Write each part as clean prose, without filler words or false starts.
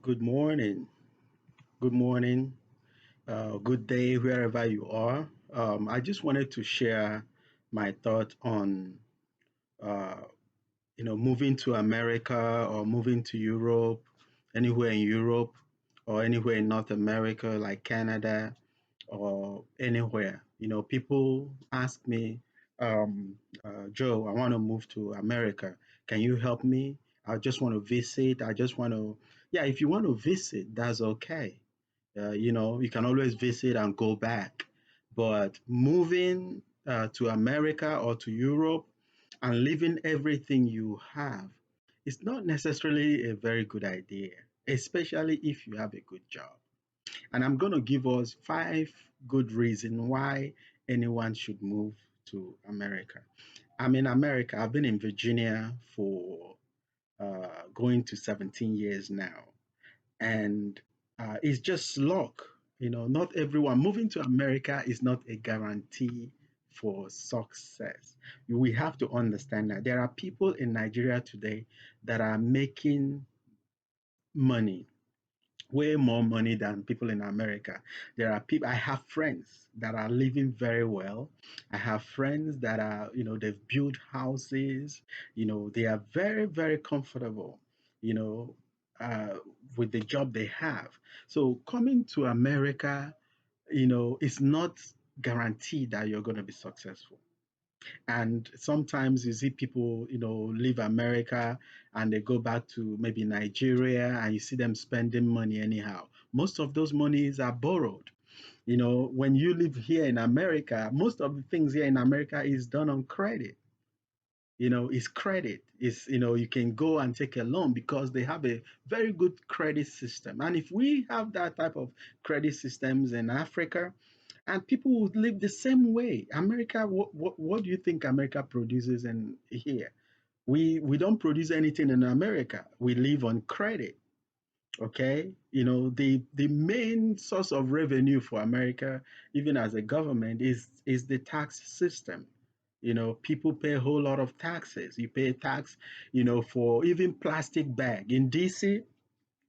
Good morning. Good morning. Good day, wherever you are. I just wanted to share my thought on, uh, moving to America or moving to Europe, anywhere in Europe or anywhere in North America, like Canada or anywhere. People ask me, Joe, I want to move to America. Can you help me? I just want to visit. I just want to, yeah, if you want to visit, that's okay. You can always visit and go back. But moving to America or to Europe and leaving everything you have is not necessarily a very good idea, especially if you have a good job. And I'm going to give us five good reasons why anyone should move to America. I'm in America. I've been in Virginia for going to 17 years now. And it's just luck. Not everyone moving to America is not a guarantee for success. We have to understand that there are people in Nigeria today that are making money, way more money than people in America. There are people, I have friends that are living very well. I have friends that are, they've built houses, they are very, very comfortable, you know, uh, with the job they have. So coming to America, it's not guaranteed that you're going to be successful. And sometimes you see people, leave America and they go back to maybe Nigeria and you see them spending money anyhow. Most of those monies are borrowed. When you live here in America, most of the things here in America is done on credit. It's credit. It's, you can go and take a loan because they have a very good credit system. And if we have that type of credit systems in Africa, and people would live the same way. America, what do you think America produces in here? We don't produce anything in America. We live on credit. Okay, the main source of revenue for America, even as a government, is the tax system. People pay a whole lot of taxes. You pay tax, for even plastic bag in DC.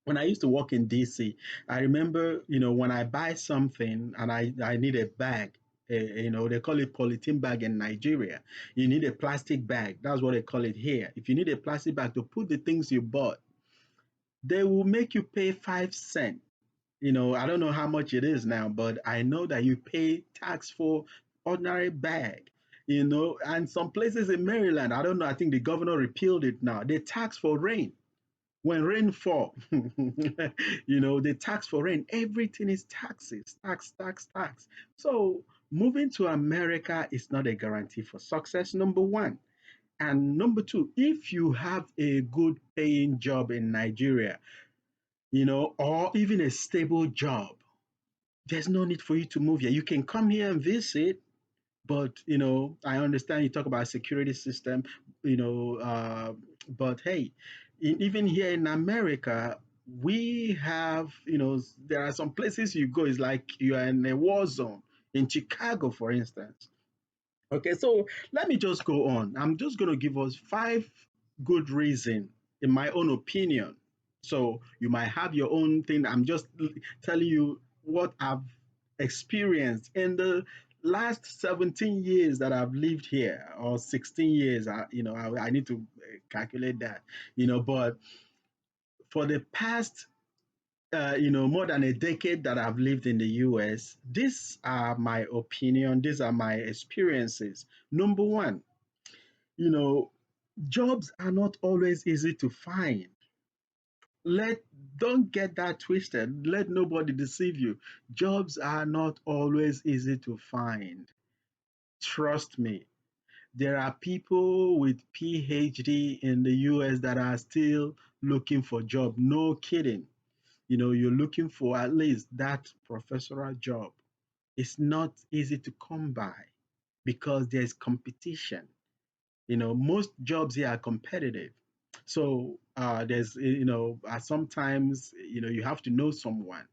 When I used to work in DC, I remember, when I buy something and I need a bag, they call it polythene bag in Nigeria. You need a plastic bag. That's what they call it here. If you need a plastic bag to put the things you bought, they will make you pay 5 cents. I don't know how much it is now, but I know that you pay tax for ordinary bag. And some places in Maryland, I don't know, I think the governor repealed it now. They tax for rain when rain fall. They tax for rain. Everything is taxes, tax, tax, tax. So moving to America is not a guarantee for success, number one. And number two, if you have a good paying job in Nigeria, or even a stable job, there's no need for you to move here. You can come here and visit, but I understand you talk about security system, you know but hey, even here in America, we have, there are some places you go, it's like you are in a war zone. In Chicago, for instance. Okay, so let me just go on. I'm just going to give us five good reasons, in my own opinion. So you might have your own thing. I'm just telling you what I've experienced in the last 17 years that I've lived here, or 16 years. I need to calculate that. But for the past more than a decade that I've lived in the US, these are my opinion, these are my experiences. Number one, you know, jobs are not always easy to find. Let Don't get that twisted. Let nobody deceive you. Jobs are not always easy to find. Trust me. There are people with PhD in the US that are still looking for job. No kidding. You're looking for at least that professional job. It's not easy to come by because there's competition. Most jobs here are competitive. So there's, sometimes, you have to know someone.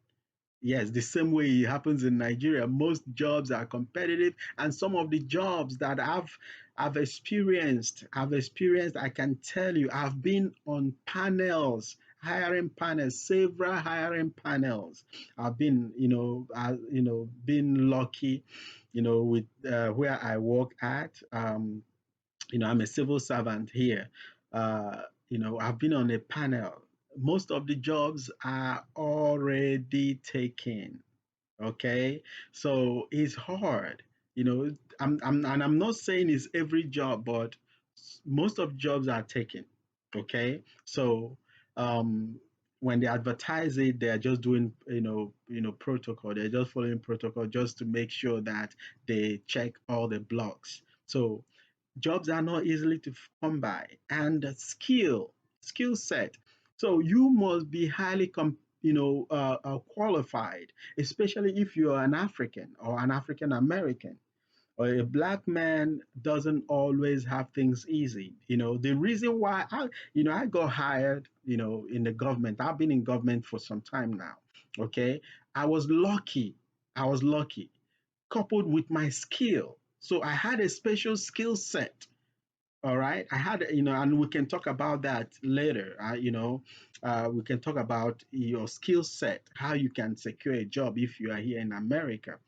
Yes, the same way it happens in Nigeria. Most jobs are competitive, and some of the jobs that I've experienced, I can tell you, I've been on panels. hiring panels, several hiring panels. I've been, been lucky, with where I work at. I'm a civil servant here. I've been on a panel. Most of the jobs are already taken. Okay, so it's hard. And I'm not saying it's every job, but most of jobs are taken. Okay, so um, when they advertise it, they're just doing protocol. They're just following protocol just to make sure that they check all the blocks. So jobs are not easily to come by, and the skill set. So you must be highly qualified, especially if you are an African or an African American. Or a black man doesn't always have things easy. The reason why I got hired, in the government. I've been in government for some time now. Okay, I was lucky. I was lucky, coupled with my skill. So I had a special skill set. All right. I had, and we can talk about that later. We can talk about your skill set, how you can secure a job if you are here in America.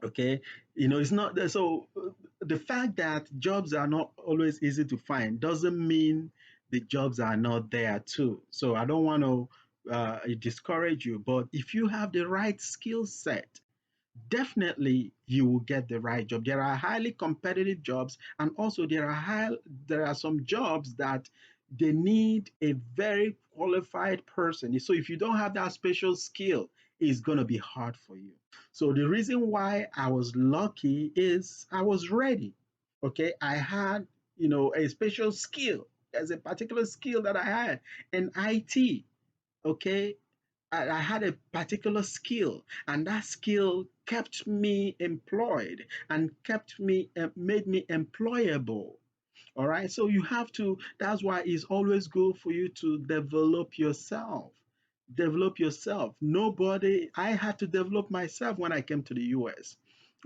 Okay. It's not that. So the fact that jobs are not always easy to find doesn't mean the jobs are not there too. So I don't want to discourage you, but if you have the right skill set, definitely you will get the right job. There are highly competitive jobs, and also there are some jobs that they need a very qualified person. So if you don't have that special skill, it's going to be hard for you. So the reason why I was lucky is I was ready. Okay, I had a special skill. There's a particular skill that I had in IT. Okay, I had a particular skill, and that skill kept me employed and made me employable. All right. So that's why it's always good for you to develop yourself. Develop yourself. Nobody, I had to develop myself when I came to the US.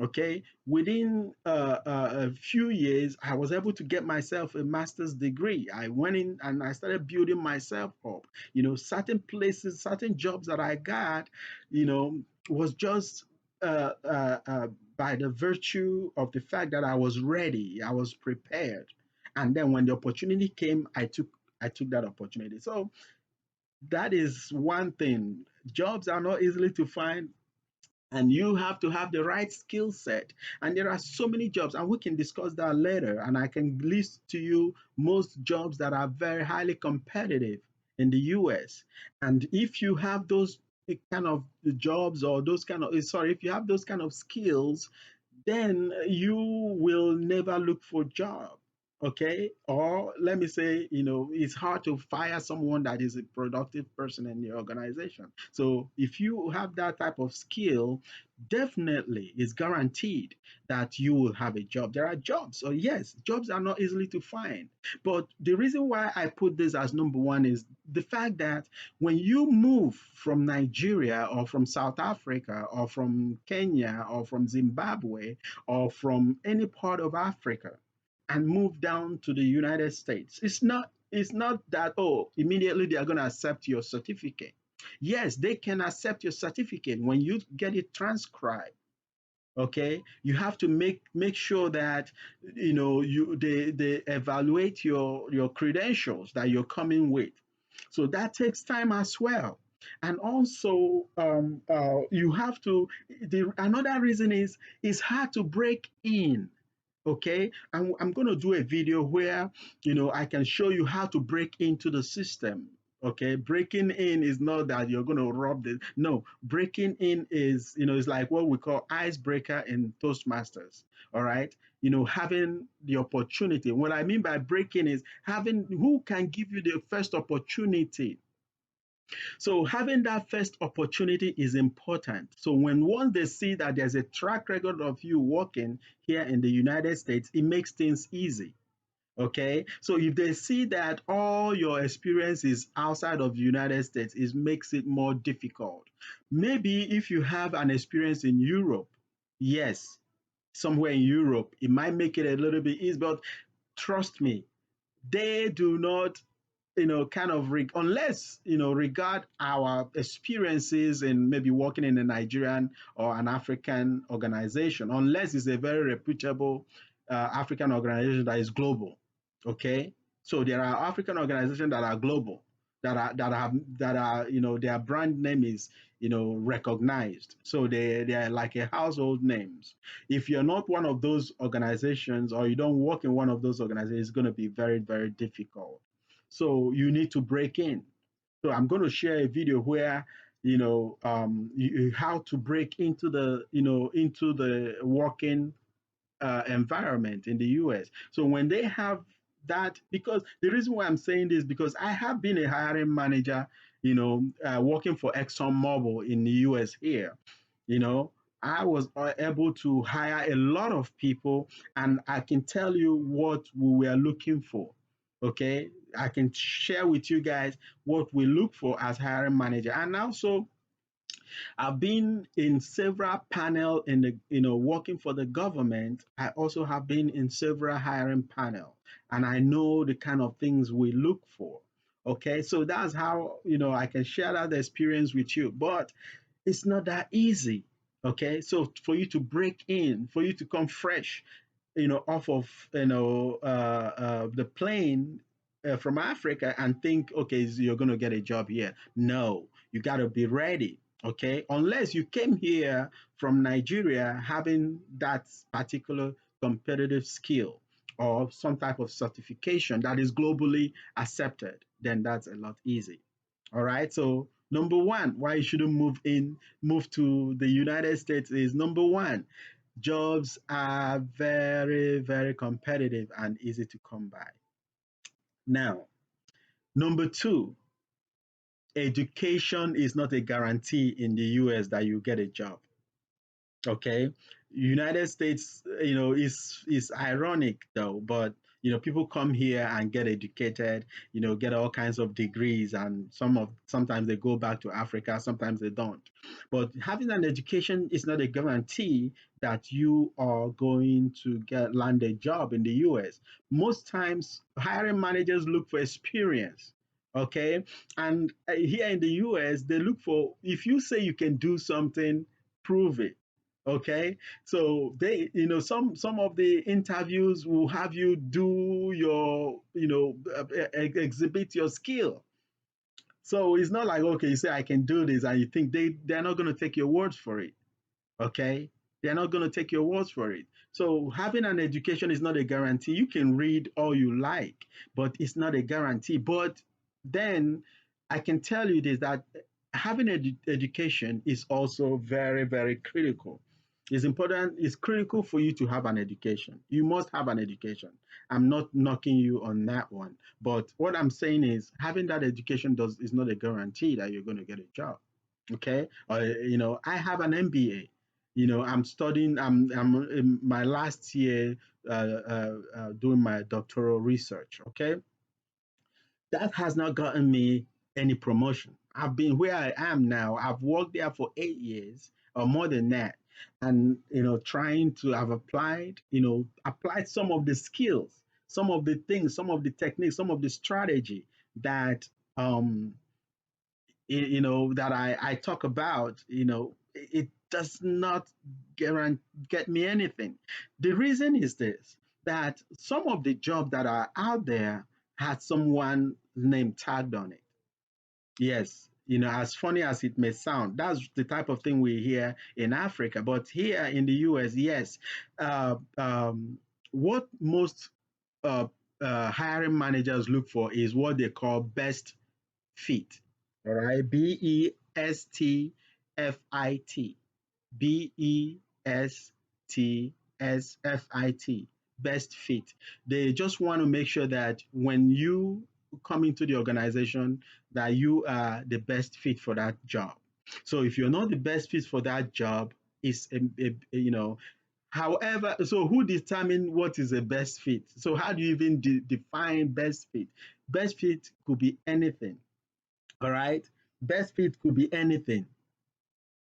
Okay. Within a few years, I was able to get myself a master's degree. I went in and I started building myself up. Certain places, certain jobs that I got, was just uh, uh, uh, by the virtue of the fact that I was ready, I was prepared, and then when the opportunity came, I took that opportunity. So that is one thing. Jobs are not easily to find, and you have to have the right skill set. And there are so many jobs, and we can discuss that later, and I can list to you most jobs that are very highly competitive in the US. And if you have those kind of jobs, or those kind of sorry, if you have those kind of skills, then you will never look for job. Okay, or let me say, it's hard to fire someone that is a productive person in the organization. So if you have that type of skill, definitely it's guaranteed that you will have a job. There are jobs, so yes, jobs are not easily to find, but the reason why I put this as number one is the fact that when you move from Nigeria or from South Africa or from Kenya or from Zimbabwe or from any part of Africa and move down to the United States, it's not that, oh, immediately they are going to accept your certificate. Yes, they can accept your certificate when you get it transcribed. Okay, you have to make sure that they evaluate your credentials that you're coming with. So that takes time as well. And also, you have to. Another reason is it's hard to break in. Okay, I'm going to do a video where I can show you how to break into the system. Okay, breaking in is not that you're going to rob the, no, breaking in is, is like what we call icebreaker in Toastmasters. All right, having the opportunity. What I mean by breaking is having who can give you the first opportunity. So having that first opportunity is important. So when once they see that there's a track record of you working here in the United States, it makes things easy. Okay. So if they see that all your experience is outside of the United States, it makes it more difficult. Maybe if you have an experience in Europe, yes, somewhere in Europe, it might make it a little bit easy, but trust me, they do not kind of unless regard our experiences in maybe working in a Nigerian or an African organization, unless it's a very reputable African organization that is global. Okay, so there are African organizations that are global, that are their brand name is recognized, so they are like a household names. If you're not one of those organizations, or you don't work in one of those organizations, it's going to be very, very difficult. So you need to break in. So I'm going to share a video where how to break into the working environment in the US. So when they have that, because the reason why I'm saying this, because I have been a hiring manager, working for ExxonMobil in the US here. You know, I was able to hire a lot of people, and I can tell you what we were looking for. Okay, I can share with you guys what we look for as hiring manager, and also I've been in several panel in the working for the government. I also have been in several hiring panel, and I know the kind of things we look for. Okay, so that's how I can share that experience with you. But it's not that easy. Okay, so for you to break in, for you to come fresh, off of the plane from Africa and think, okay, so you're going to get a job here. No, you got to be ready. Okay, unless you came here from Nigeria having that particular competitive skill or some type of certification that is globally accepted, then that's a lot easy. All right. So number one, why you shouldn't move to the United States is number one, jobs are very, very competitive and easy to come by. Now, number two, education is not a guarantee in the US that you get a job. Okay, United States, is ironic though, but people come here and get educated, get all kinds of degrees, and sometimes they go back to Africa, sometimes they don't. But having an education is not a guarantee that you are going to get land a job in the US. Most times hiring managers look for experience. Okay, and here in the US, they look for, if you say you can do something, prove it. Okay, so they some of the interviews will have you do your exhibit your skill. So it's not like, okay, you say I can do this and you think they're not going to take your words for it. Okay, they're not going to take your words for it. So having an education is not a guarantee. You can read all you like, but it's not a guarantee. But then I can tell you this, that having education is also very, very critical. It's important, it's critical for you to have an education. You must have an education. I'm not knocking you on that one, but what I'm saying is having that education does is not a guarantee that you're going to get a job. Okay, I have an MBA. I'm studying, I'm in my last year doing my doctoral research. Okay, that has not gotten me any promotion. I've been where I am now. I've worked there for 8 years or more than that. And, trying to have applied some of the skills, some of the things, some of the techniques, some of the strategy that, um, that I talk about, it does not get me anything. The reason is this, that some of the jobs that are out there had someone name tagged on it. Yes, as funny as it may sound, that's the type of thing we hear in Africa. But here in the US, yes, what most uh, hiring managers look for is what they call best fit. All right, BESTFIT. BESTSFIT, best fit. They just want to make sure that when you come into the organization, that you are the best fit for that job. So if you're not the best fit for that job, it's however, so who determine what is a best fit? So how do you even define best fit? Best fit could be anything. All right, best fit could be anything.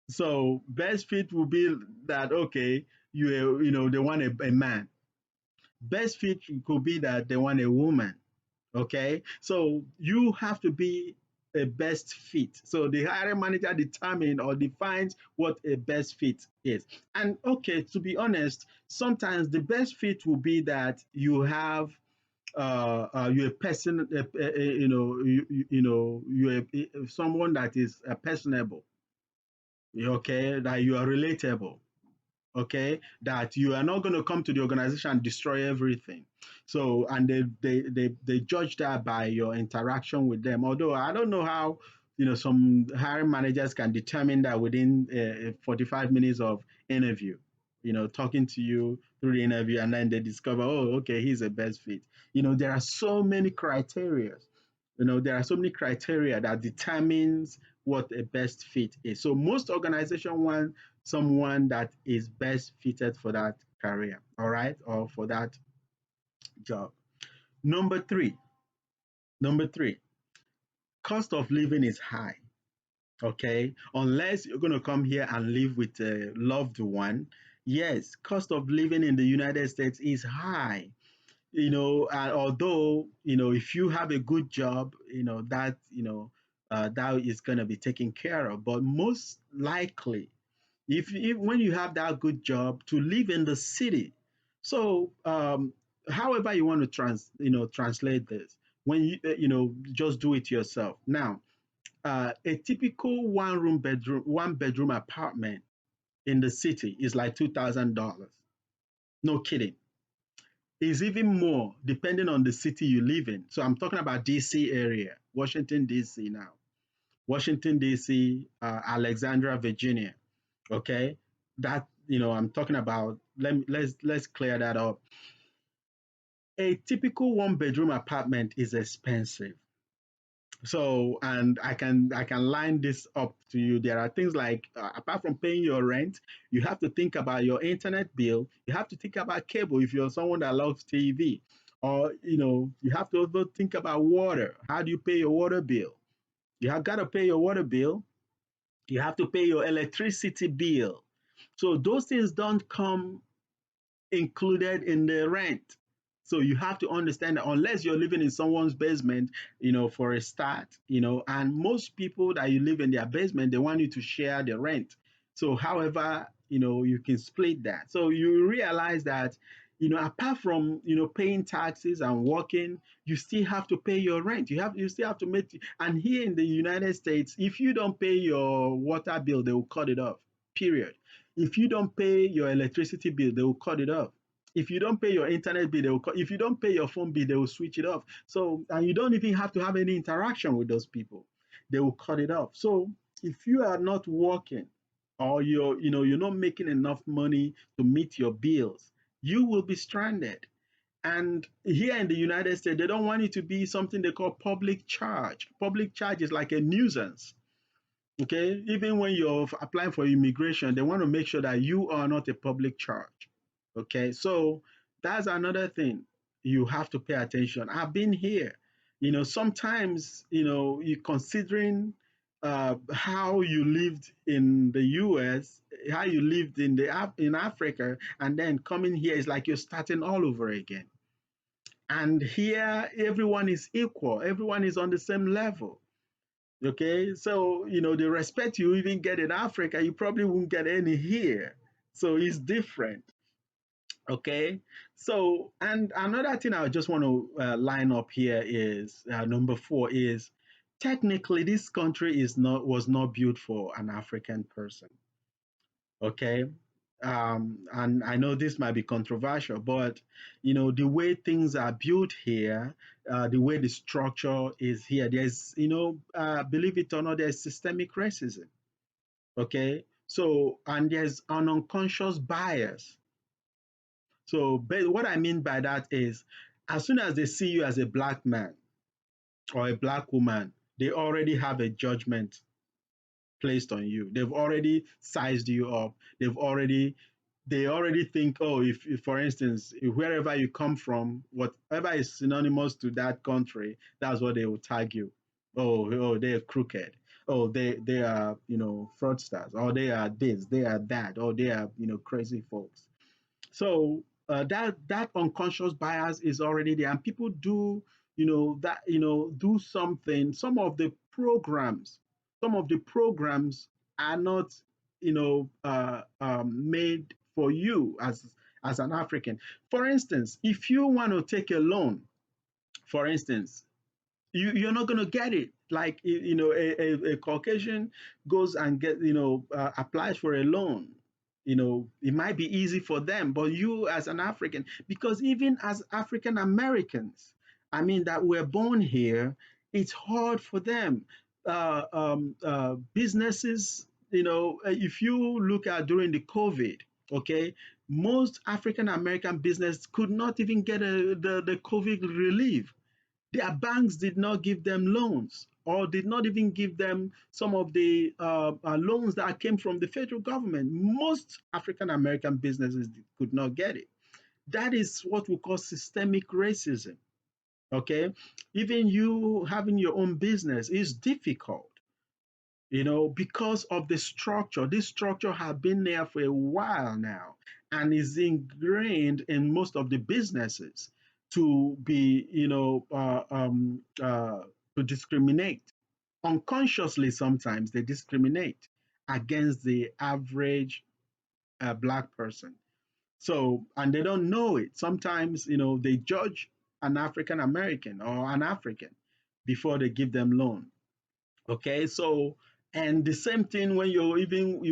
So best fit will be that, okay, they want a man. Best fit could be that they want a woman. Okay, so you have to be a best fit. So the hiring manager determines or defines what a best fit is. And okay, to be honest, sometimes the best fit will be that you have you're a person, you're someone that is personable, okay, that you are relatable, okay, that you are not going to come to the organization and destroy everything. So and they judge that by your interaction with them, although I don't know how some hiring managers can determine that within 45 minutes of interview, talking to you through the interview, and then they discover, oh, okay, he's a best fit. There are so many criteria. There are so many criteria that determines what a best fit is. So most organizations want someone that is best fitted for that career, all right, or for that job. Number three, number three, cost of living is high. Okay, unless you're going to come here and live with a loved one. Yes, cost of living in the United States is high. And although if you have a good job, that is going to be taken care of, but most likely if when you have that good job to live in the city. So however you want to translate this, when just do it yourself. Now a typical one bedroom apartment in the city is like $2,000. No kidding. Is even more depending on the city you live in. So I'm talking about DC area, Washington DC now. Washington DC, Alexandria, Virginia. Okay, that I'm talking about. Let's clear that up. A typical one-bedroom apartment is expensive. So, and I can line this up to you. There are things like apart from paying your rent, you have to think about your internet bill. You have to think about cable if you're someone that loves TV, or you have to also think about water. How do you pay your water bill? You have got to pay your water bill. You have to pay your electricity bill. So those things don't come included in the rent. So you have to understand that unless you're living in someone's basement, for a start, and most people that you live in their basement, they want you to share the rent. So however, you can split that. So you realize that, apart from, paying taxes and working, you still have to pay your rent. You still have to make, and here in the United States, if you don't pay your water bill, they will cut it off. Period. If you don't pay your electricity bill, they will cut it off. If you don't pay your internet bill, they will cut. If you don't pay your phone bill, they will switch it off. So, and you don't even have to have any interaction with those people. They will cut it off. So, if you are not working, or you're not making enough money to meet your bills, you will be stranded. And here in the United States, they don't want it to be something they call public charge. Public charge is like a nuisance. Okay, even when you're applying for immigration, they want to make sure that you are not a public charge. Okay, so that's another thing you have to pay attention. I've been here. Sometimes you considering how you lived in the U.S., how you lived in Africa, and then coming here is like you're starting all over again. And here, everyone is equal. Everyone is on the same level. Okay, so the respect you even get in Africa, you probably won't get any here. So it's different. Okay, so and another thing I just want to line up here is number four is technically this country is not was not built for an African person. Okay, and I know this might be controversial, but the way things are built here, the way the structure is here, there's believe it or not, there's systemic racism. Okay, so and there's an unconscious bias. So what I mean by that is, as soon as they see you as a black man or a black woman, they already have a judgment placed on you. They've already sized you up. They already think, oh, if for instance, if wherever you come from, whatever is synonymous to that country, that's what they will tag you. Oh, they're crooked. Oh, they are fraudsters, or they are this, they are that, or they are crazy folks. So that unconscious bias is already there, and people do that do something. Some of the programs are not made for you as an African. For instance, if you want to take a loan, for instance, you're not going to get it. Like a Caucasian goes and applies for a loan. It might be easy for them, but you as an African, because even as African Americans, I mean, that we're born here, it's hard for them. Businesses, if you look at during the COVID, okay, most African American business could not even get the COVID relief. Their banks did not give them loans, or did not even give them some of the loans that came from the federal government. Most African American businesses could not get it. That is what we call systemic racism. Okay, even you having your own business is difficult, because of the structure. This structure has been there for a while now and is ingrained in most of the businesses to be, to discriminate. Unconsciously, sometimes they discriminate against the average Black person. So, and they don't know it. Sometimes, they judge an African American or an African before they give them loan. Okay, so and the same thing when you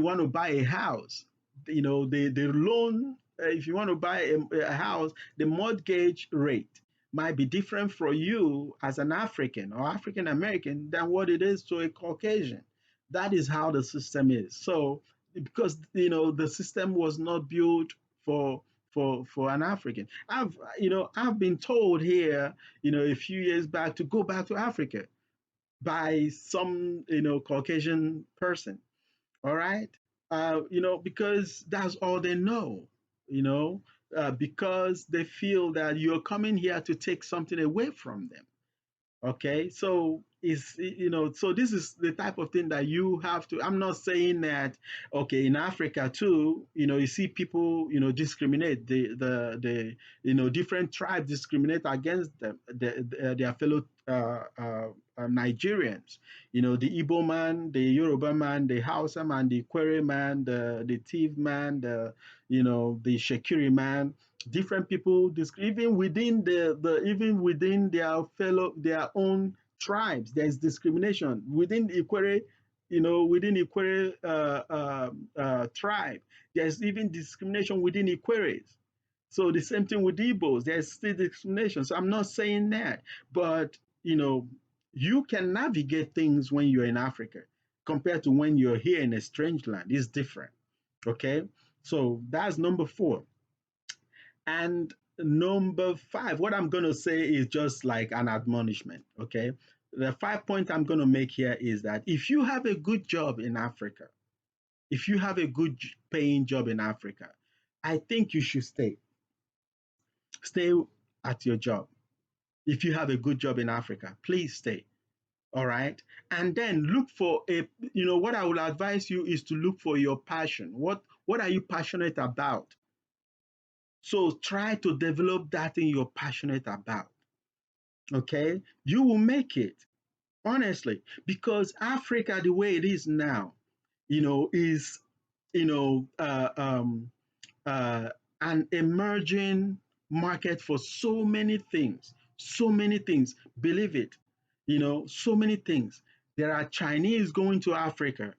want to buy a house, the loan, if you want to buy a house, the mortgage rate might be different for you as an African or African American than what it is to a Caucasian. That is how the system is. So because the system was not built for for an African. I've been told here, a few years back, to go back to Africa by some Caucasian person. All right, because that's all they know. You know, because they feel that you're coming here to take something away from them. Okay, so so this is the type of thing that you have to. I'm not saying that. Okay, in Africa too, you see people discriminate, different tribes discriminate against them, their fellow Nigerians. The Igbo man, the Yoruba man, the Hausa man, the Kwere man, the Tiv man, the Shekiri man. Different people, even within even within their own tribes, there's discrimination within Ikwere. Within Ikwere tribe, there's even discrimination within Ikweres. So the same thing with Igbos, there's still discrimination. So I'm not saying that, but you know you can navigate things when you're in Africa compared to when you're here in a strange land. It's different. Okay, so that's number 4. And number 5, what I'm going to say is just like an admonishment. Okay. The 5 point I'm going to make here is that if you have a good job in Africa, if you have a good paying job in Africa, I think you should stay. Stay at your job. If you have a good job in Africa, please stay. All right. And then look for what I would advise you is to look for your passion. What are you passionate about? So try to develop that thing you're passionate about. Okay, you will make it, honestly, because Africa, the way it is now, is you know uh, um, uh, an emerging market for so many things, so many things. Believe it, so many things. There are Chinese going to Africa,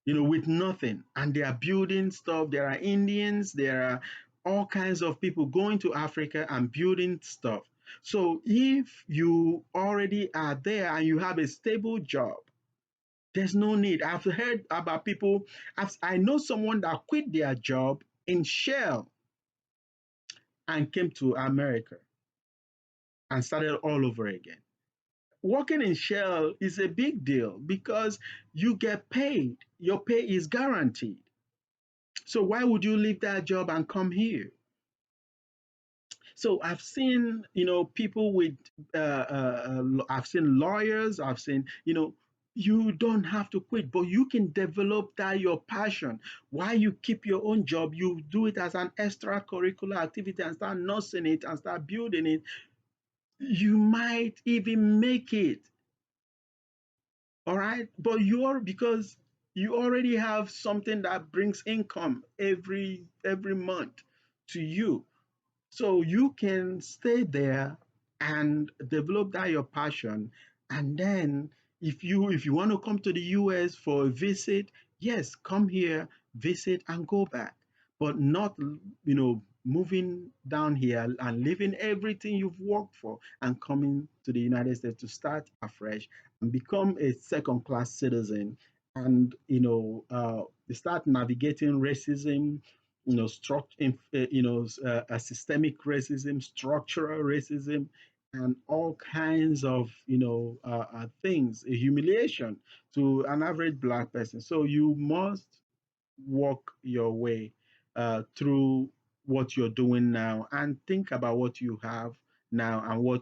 with nothing, and they are building stuff. There are Indians, there are all kinds of people going to Africa and building stuff. So if you already are there and you have a stable job, there's no need. I've heard about people, I know someone that quit their job in Shell and came to America and started all over again. Working in Shell is a big deal because you get paid. Your pay is guaranteed. So why would you leave that job and come here? So I've seen, people with, I've seen lawyers, I've seen, you don't have to quit, but you can develop that your passion. While you keep your own job, you do it as an extracurricular activity and start nursing it and start building it. You might even make it, all right? But you're because you already have something that brings income every month to you. So you can stay there and develop that your passion. And then if you want to come to the US for a visit, yes, come here, visit and go back. But not, moving down here and leaving everything you've worked for and coming to the United States to start afresh and become a second class citizen and start navigating racism, systemic racism, structural racism, and all kinds of things, a humiliation to an average black person. So you must walk your way through what you're doing now and think about what you have now and what